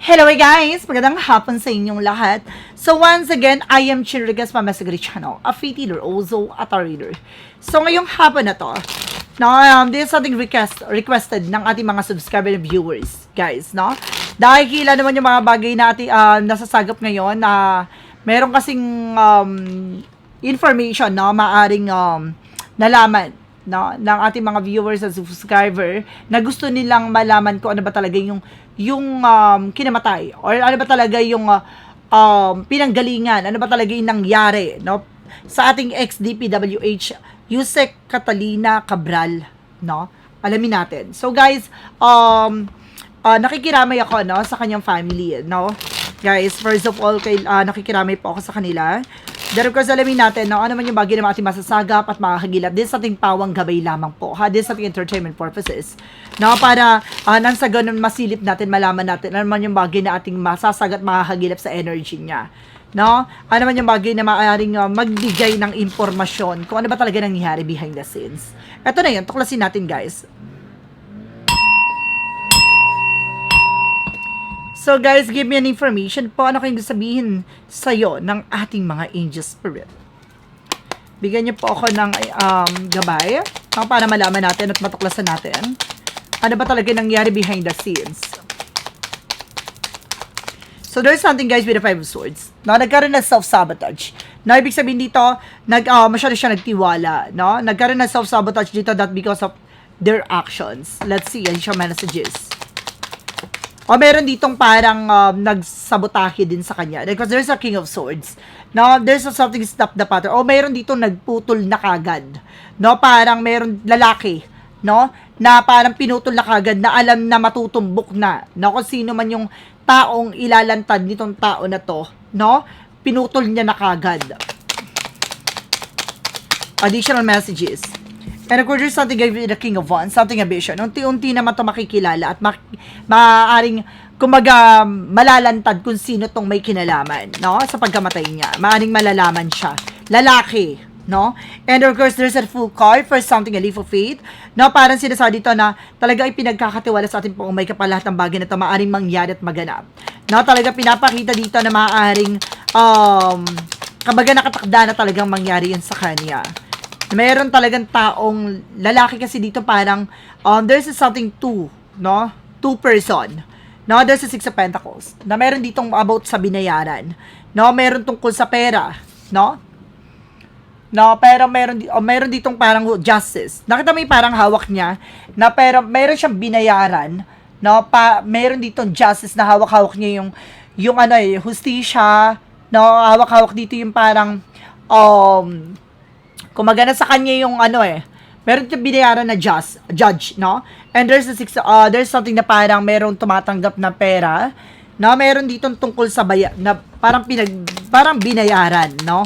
Hello guys! Magandang hapon sa inyong lahat. So once again, I am Chirigas Mamasagri Channel, a faith healer, also a tarot reader. So ngayong hapon na to, this is something requested ng ating mga subscriber and viewers, guys, no? Dahil naman yung mga bagay na ating nasasagap ngayon na meron kasing information, no, maaring nalaman, no, ng ating mga viewers at subscriber na gusto nilang malaman kung ano ba talaga yung kinamatay or ano ba talaga yung pinanggalingan, ano ba talaga yung nangyari, no, sa ating ex-DPWH Yusek Catalina Cabral, no? Alamin natin. So guys, nakikiramay ako, no, sa kanyang family, no? Guys, first of all, nakikiramay po ako sa kanila. Then of course, alamin natin, no, ano man yung bagay na ating masasagap at makakagilap. This is ating pawang gabay lamang po, ha? This is ating entertainment purposes. No, para nang sa ganun masilip natin, malaman natin ano man yung bagay na ating masasagat, makakagilap sa energy niya. No? Ano man yung bagay na maaaring magbigay ng impormasyon kung ano ba talaga nangyayari behind the scenes. Ito na yun, tuklasin natin, guys. So guys, give me an information po. Ano kayong sabihin sa'yo ng ating mga angel spirit? Bigyan niyo po ako ng gabay para malaman natin at matuklasan natin ano ba talaga nangyari behind the scenes. So there's something, guys, with the Five of Swords. No, nagkaroon ng self-sabotage. No, ibig sabihin dito, masyado siya nagtiwala. No? Nagkaroon ng self-sabotage dito that because of their actions. Let's see, yan siya messages. O meron ditong parang nagsabotahe din sa kanya. Because there's a King of Swords. No, there's something stop the pattern. O meron ditong nagputol na kagad. No, parang meron lalaki, no, na parang pinutol na kagad na alam na matutumbok na. No, kung sino man yung taong ilalantad nitong tao na to, no, pinutol niya na kagad. Additional messages. And of course, there's something with the King of Wands, something a vision. Unti-unti naman ito makikilala at maaaring, kumaga, malalantad kung sino tong may kinalaman, no? Sa pagkamatay niya. Maaaring malalaman siya. Lalaki, no? And of course, there's a full card for something, a leap of faith. No? Parang sinasabi dito na talaga ay pinagkakatiwala sa ating pong may kapal lahat ng bagay na ito maaaring mangyari at maganap. No? Talaga pinapakita dito na maaaring, kabaga nakatakda na talagang mangyari yun sa kanya. Meron talagang taong lalaki kasi dito parang there's something two, no? Two person. No, there's a Six of Pentacles. Na meron ditong about sa binayaran. No, meron tungkol sa pera, no? No, pero meron ditong parang justice. Nakita mo yung parang hawak niya na pero meron siyang binayaran, no? Meron ditong justice na hawak-hawak niya yung hustisya, no? Hawak-hawak dito yung parang kumagana sa kanya yung meron siyang binayaran na judge, no? And there's there's something na parang merong tumatanggap na pera, no? Meron ditong tungkol sa na parang binayaran, no?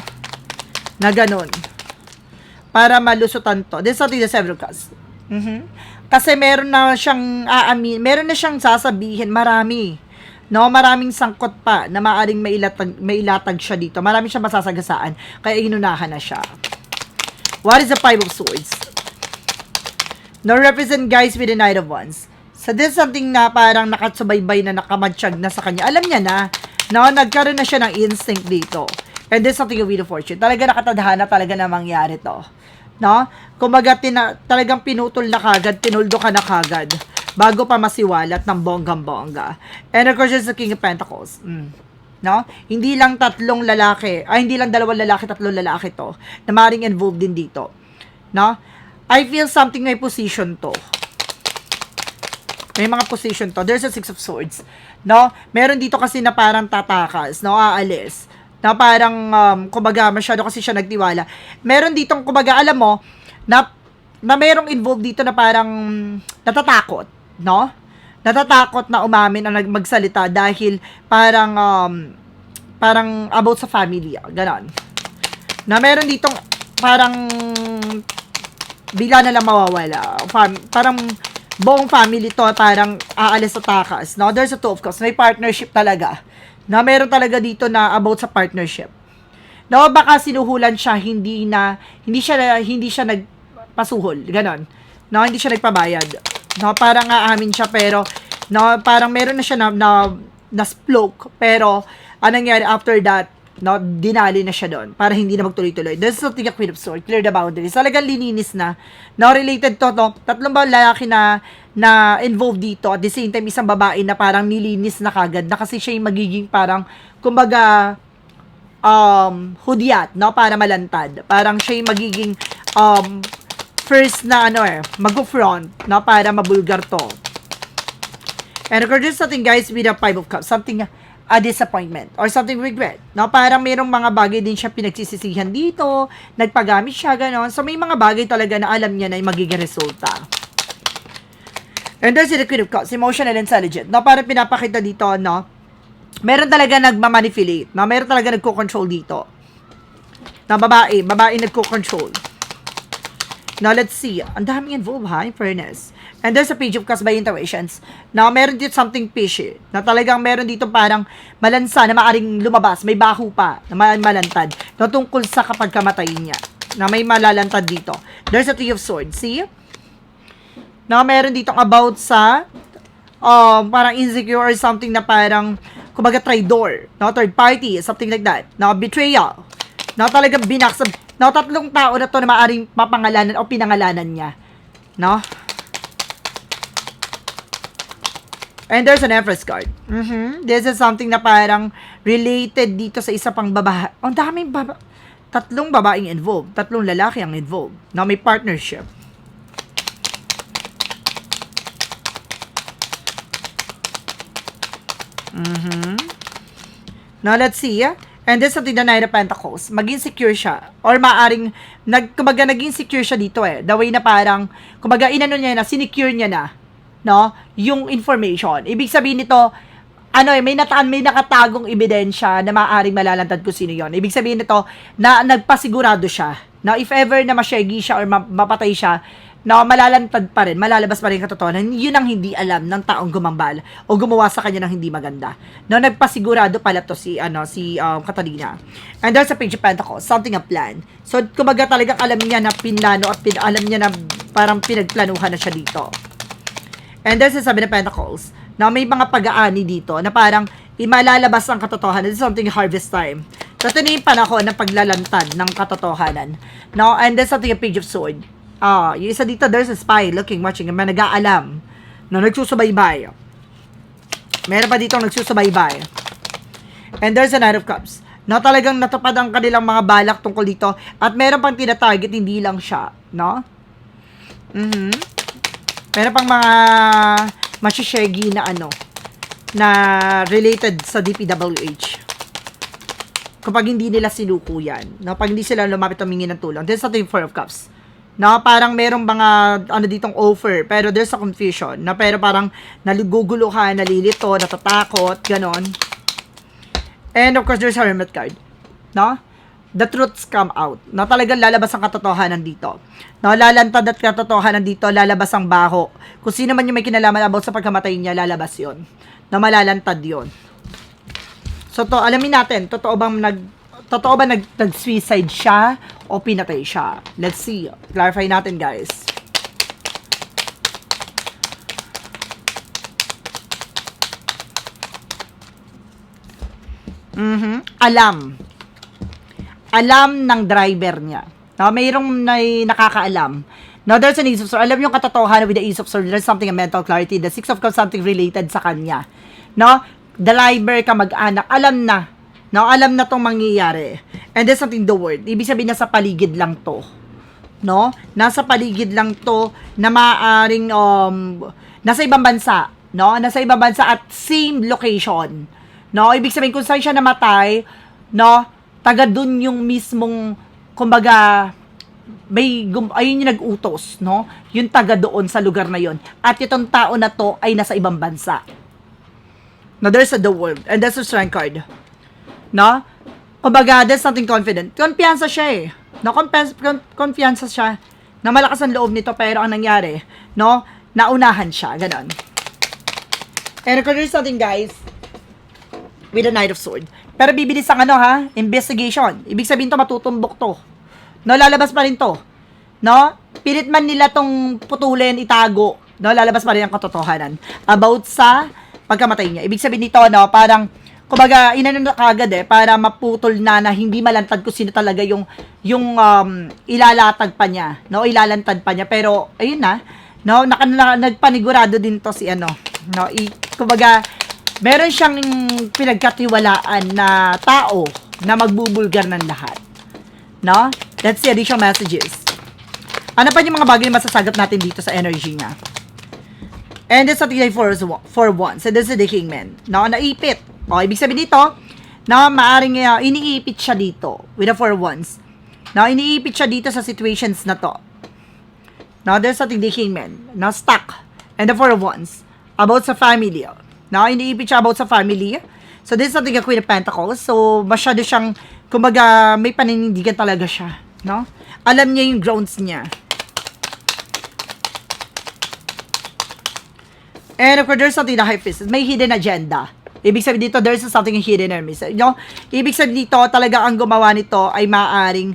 Na ganun. Para malusutan to. There's something the Seven of Cups. Kasi meron na siyang meron na siyang sasabihin, marami. No, maraming sangkot pa na maaring mailatag siya dito. Marami siyang masasagasaan, kaya inunahan na siya. What is the Five of Swords? No, represent, guys, with the Knight of Wands. So, this is something na parang nakatsubaybay na nakamatsyag na sa kanya. Alam niya na, no, nagkaroon na siya ng instinct dito. And this is something of Wheel of Fortune. Talaga nakatadhana talaga na mangyari to. No? Kumbaga, talagang pinutol na kagad, tinuldo ka na kagad, bago pa masiwalat ng bonggang-bongga. And of course, there's the King of Pentacles. No? Hindi lang tatlong lalaki, hindi lang dalawang lalaki, tatlong lalaki to, na maaaring involved din dito. No? I feel something may position to. May mga position to. There's a Six of Swords. No? Meron dito kasi na parang tatakas, no? Aalis. Na parang, kumbaga, masyado kasi siya nagtiwala. Meron ditong, kumbaga, alam mo, na merong involved dito na parang natatakot, no? Natatakot na umamin ang magsalita dahil parang about sa family, ganon. Na meron ditong parang bigla na lang mawawala. Parang buong family to parang aalis sa takas, no? There's a Two of Cups. May partnership talaga. Na meron talaga dito na about sa partnership. No, baka sinuhulan siya, hindi siya nagpasuhol, ganon. No, hindi siya nagpabayad. No, parang aamin siya pero no, parang meron na siya na na-sploke, pero, anong nangyari after that, no, dinali na siya doon para hindi na magtuloy-tuloy. This is something a Queen of Swords, clear the boundaries. Talagang lininis na. No, related to, no, tatlong ba lalaki na involved dito, at the same time, isang babae na parang nilinis na kagad, na kasi siya yung magiging parang, kumbaga, hudyat, no, para malantad. Parang siya yung magiging, first na, mag-front, no, para mabulgar to. And of course, there's something, guys, with a 5 of Cups, something, a disappointment or something regret. No, parang mayroong mga bagay din siya pinagsisisihan dito, nagpagamit siya, gano'n. So, may mga bagay talaga na alam niya na yung magiging resulta. And there's the Queen of Cups, emotional intelligent. No, parang pinapakita dito, no, meron talaga nagmamanipulate. No, meron talaga nagko-control dito. Na babae nagko-control. Now, let's see. Ang daming involved, ha, in fairness. And there's a Page of Cups by intuitions. Now, meron dito something fishy. Na talagang meron dito parang malansa na maaring lumabas. May baho pa na malantad. Na tungkol sa kapag kamatay niya. Na may malalantad dito. There's a Three of Swords. See? Now, meron dito about sa parang insecure or something na parang kumbaga traitor. No? Third party. Something like that. Now, betrayal. Now, talagang binaksab. Now, tatlong tao na to na maaring mapangalanan o pinangalanan niya. No? And there's an Empress card. This is something na parang related dito sa isa pang babae. Ang daming tatlong babaeng involved. Tatlong lalaki ang involved. Now, may partnership. Now, let's see. And this is something the Knight of Pentacles. Maging secure siya. Or maaring, kumbaga naging secure siya dito eh. The way na parang, kumbaga inano niya na, sinecure niya na. No? Yung information. Ibig sabihin nito, may nakatagong ebidensya na maaaring malalantad kung sino yon. Ibig sabihin nito, na nagpasigurado siya. Na if ever na masyegi siya or mapatay siya, na malalantad pa rin, malalabas pa rin katotohanan, yun ang hindi alam ng taong gumambal o gumawa sa kanya ng hindi maganda. No, nagpasigurado pala to si Catalina. And there's a Page of Pentacles, something a plan. So, kumbaga talagang alam niya na pinlano at alam niya na parang pinagplanuhan na siya dito. And there's a Seven of Pentacles, na may mga pag-aani dito na parang malalabas ang katotohanan. This is something harvest time. So, ito na yung panahon ng paglalantad ng katotohanan. No? And there's something a Page of Sword. Yung isa dito, there's a spy looking, watching, may nag-aalam na nagsusubaybay. Meron pa dito nagsusubaybay. And there's a Knight of Cups. Na talagang natupad ang kanilang mga balak tungkol dito. At meron pang tina-target, hindi lang siya. No? Meron pang mga masishegi na na related sa DPWH. Kapag hindi nila sinuko yan. No? Pag hindi sila lumapit humingi ng tulong. There's something Four of Cups. Na parang merong mga ditong offer, pero there's a confusion, na pero parang naluguguluhan, nalilito, natatakot, ganon. And of course, there's a Hermit card. No? The truths come out. Na talagang lalabas ang katotohanan dito. No, lalantad at katotohanan dito, lalabas ang baho. Kung sino man yung may kinalaman about sa pagkamatay niya, lalabas yon. Na malalantad yon. So, alamin natin, totoo ba nag-suicide siya o pinatay siya? Let's see. Clarify natin, guys. Alam ng driver niya. No, mayroong nakakaalam. Now, there's an Ace of Swords. Alam yung katotohanan with the Ace of Swords. There's something a mental clarity. The Six of Cups, something related sa kanya. No? Driver ka mag-anak. Alam na. No, alam na tong mangyayari. And there's something the word. Ibig sabihin nasa paligid lang to. No? Nasa paligid lang to na maaring nasa ibang bansa, no? Nasa ibang bansa at same location. No? Ibig sabihin kung saan siya namatay, no? Taga dun yung mismong kumbaga ayun yung nag-utos, no? Yung taga doon sa lugar na yon. At itong tao na to ay nasa ibang bansa. Now, there's the world. And there's a strength card. No? Kumbaga, there's something confident. Kumpiyansa siya eh. No? Kumpiyansa siya na malakas ang loob nito, pero ang nangyari, no? Naunahan siya. Ganon. And of course, there's something, guys, with a Knight of Sword. Pero bibilis ang investigation. Ibig sabihin to, matutumbok to. No? Lalabas pa rin to. No? Pilit man nila tong putulin, itago. No? Lalabas pa rin ang katotohanan. About sa pagkamatay niya. Ibig sabihin nito, no, parang, kumbaga, inano na kagad para maputol na hindi malantad kung sino talaga yung ilalatag pa niya, no, ilalantad pa niya. Pero, ayun na, no, nagpanigurado din to si ano, no, kumbaga, meron siyang pinagkatiwalaan na tao na magbubulgar ng lahat. No? That's the additional messages. Ano pa yung mga bagay na masasagap natin dito sa energy niya? And that's something like for once. So this is the Kingman. No? Naipit. O, ibig sabihin dito, na maaring iniipit siya dito with the for once. No? Iniipit siya dito sa situations na to. No? There's something the Kingman. No? Stuck. And the for once. About sa family. No? Iniipit siya about sa family. So, this is something a Queen of Pentacles. So, masyado siyang, kumbaga, may paninindigan talaga siya. No? Alam niya yung grounds niya. And of course, there's something na High Priestess. May hidden agenda. Ibig sabihin dito, there's something hidden enemies. No? Ibig sabihin dito, talaga ang gumawa nito ay maaaring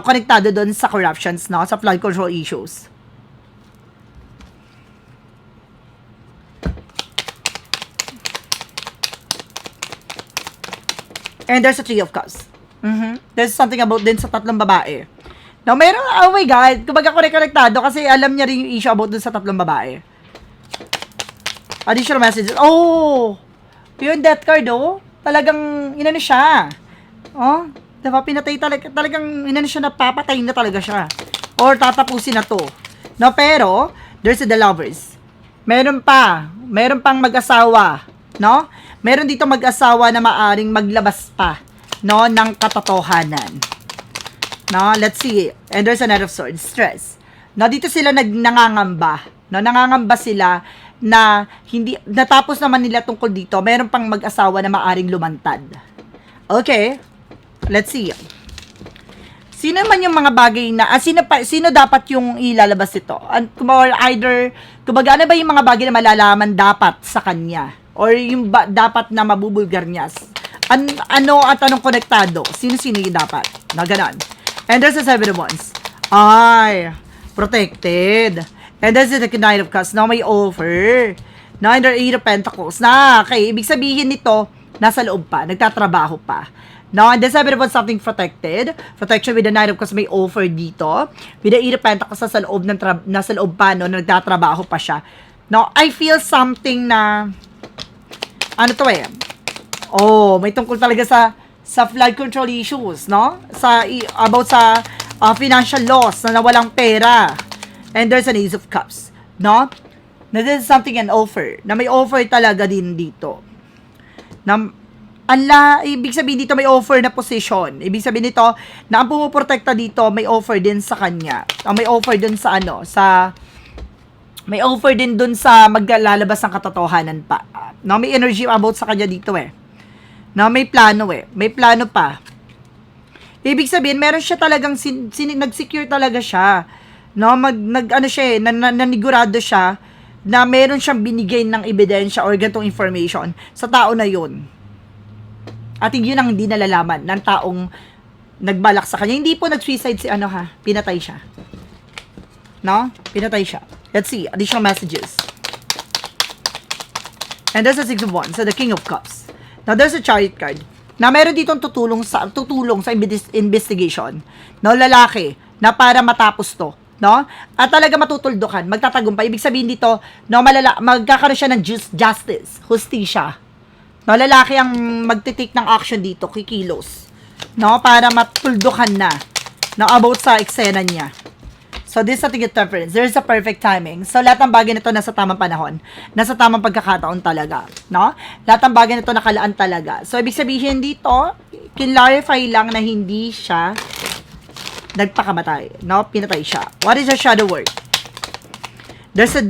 konektado doon sa corruptions, no? Sa flood control issues. And there's a Three of Cups. There's something about din sa tatlong babae. Now, meron, oh my God, kumbaga konektado kasi alam niya rin yung issue about dun sa tatlong babae. Additional messages. Oh! Yung death card, oh. Talagang, inano siya. Oh, diba, pinatay talagang, inano siya, napapatay na talaga siya. Or tatapusin na to. No, pero, there's the lovers. Meron pang mag-asawa, no? Meron dito mag-asawa na maaring maglabas pa, no, ng katotohanan. No, let's see. And there's a Knight of Swords, stress. No, dito sila nangangamba. No, nangangamba sila na hindi natapos naman nila tungkol dito. Meron pang mag-asawa na maaring lumantad. Okay. Let's see. Sino man yung mga bagay na sino dapat yung ilalabas ito? Or either kumbaga ano ba yung mga bagay na malalaman dapat sa kanya? Or yung dapat na mabubulgar niya. Ano at anong konektado? Sino-sino yung dapat? Na ganon. And there's the Seven of Wands. Ay, protected. And there's the Knight of Cups. Now may offer. Now and the Eight of Pentacles. Na, okay, ibig sabihin nito, nasa loob pa, nagtatrabaho pa. Now, and the Seven of Wands, something protected. Protection with the Knight of Cups, may offer dito. With the Eight of Pentacles, nasa loob pa, no, nagtatrabaho pa siya. Now, I feel something na ano to oh, may tungkol talaga sa flood control issues, no? About sa financial loss, na nawalang pera. And there's an Ace of Cups, no? Na this is something an offer, na may offer talaga din dito. Ibig sabihin dito may offer na position. Ibig sabihin dito, na ang pumuprotekta dito, may offer din sa kanya. May offer din sa may offer din dun sa maglalabas ng katotohanan pa. No, may energy about sa kanya dito No, may plano May plano pa. Ibig sabihin, meron siya talagang nag-secure talaga siya. No, nag-ano siya nanigurado siya na meron siyang binigay ng ebidensya or ganitong information sa tao na yun. At yun ang hindi nalalaman ng taong nagbalak sa kanya. Hindi po nag-suicide si pinatay siya. No? Pinatay siya. Let's see, additional messages. And there's a Six of Wands, so the King of Cups. Now, there's a Chariot card. Na meron ditong tutulong sa investigation. No, lalaki, na para matapos to. No? At talaga matutuldukan, magtatagumpay. Ibig sabihin dito, no, magkakaroon siya ng justice, hustisya. No, lalaki ang magtitake ng action dito, kikilos. No, para matuldukan na. No, about sa eksena niya. So, this is something at temperance. There is a perfect timing. So, lahat ng bagay nito nasa tamang panahon. Nasa tamang pagkakataon talaga. No? Lahat ng bagay nito nakalaan talaga. So, ibig sabihin dito, clarify lang na hindi siya nagpakamatay. No? Pinatay siya. What is a shadow work? There's a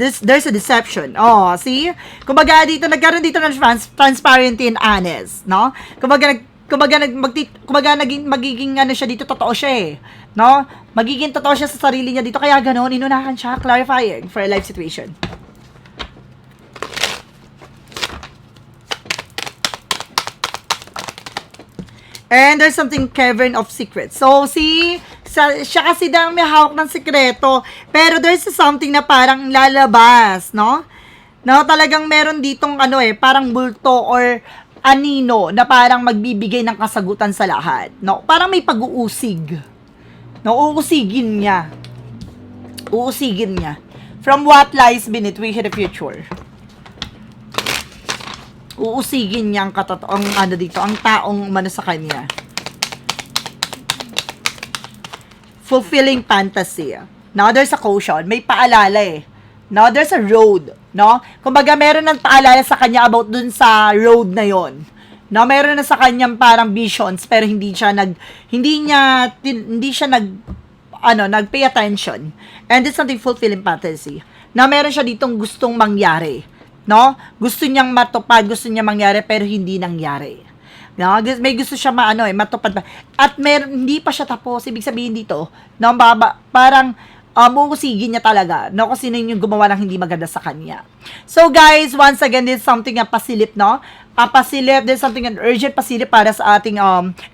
deception. Oh, see? Kumbaga dito, nagkaroon dito ng transparency and honest. No? Kumbaga magiging siya dito, totoo siya no? Magiging totoo siya sa sarili niya dito, kaya ganoon, inunahan siya, clarifying for a life situation. And there's something cavern of secrets. So, siya kasi daw may hawak ng sikreto, pero there's something na parang lalabas, no? No, talagang meron ditong parang multo or anino na parang magbibigay ng kasagutan sa lahat. No, parang may pag-uusig. No, uusigin niya. Uusigin niya. From what lies beneath, we hear the future. Uusigin niya ang ang taong sa kanya. Fulfilling fantasy. Now, there's a caution. May paalala eh. Now, there's a road, no? Kumbaga, meron ng paalala sa kanya about dun sa road na yon. No, meron na sa kanyang parang visions, pero hindi siya nagpay attention. And it's something fulfilling fantasy. Na meron siya ditong gustong mangyari, no? Gusto niyang matupad, gusto niyang mangyari, pero hindi nangyari. No, may gusto siya matupad pa. At hindi pa siya tapos. Ibig sabihin dito, no, parang uusigin niya talaga, no, kasi sino yung gumawa ng hindi maganda sa kanya. So guys, once again, this is something pasilip, no? Pasilip, there's something an urgent pasilip para sa ating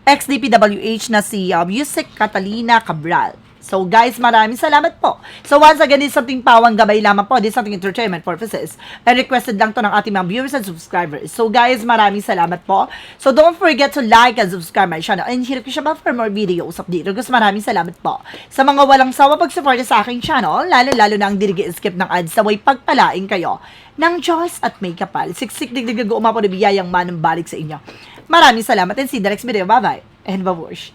ex-DPWH na si Yusek Catalina Cabral. So guys, maraming salamat po. So once again, this is something pawang gabay lamang po. This is something entertainment purposes. And requested lang to ng ating mga viewers and subscribers. So guys, maraming salamat po. So don't forget to like and subscribe my channel. And hirap ko siya ba for more videos update. Guys, maraming salamat po. Sa mga walang sawa pag-support sa aking channel, lalo-lalo na ang dirigi-skip ng ads sa way pagpalain kayo ng Diyos at may kapal. Siksik digdig umapo na biyayang manang balik sa inyo. Maraming salamat and see you the next video. Bye-bye and babush.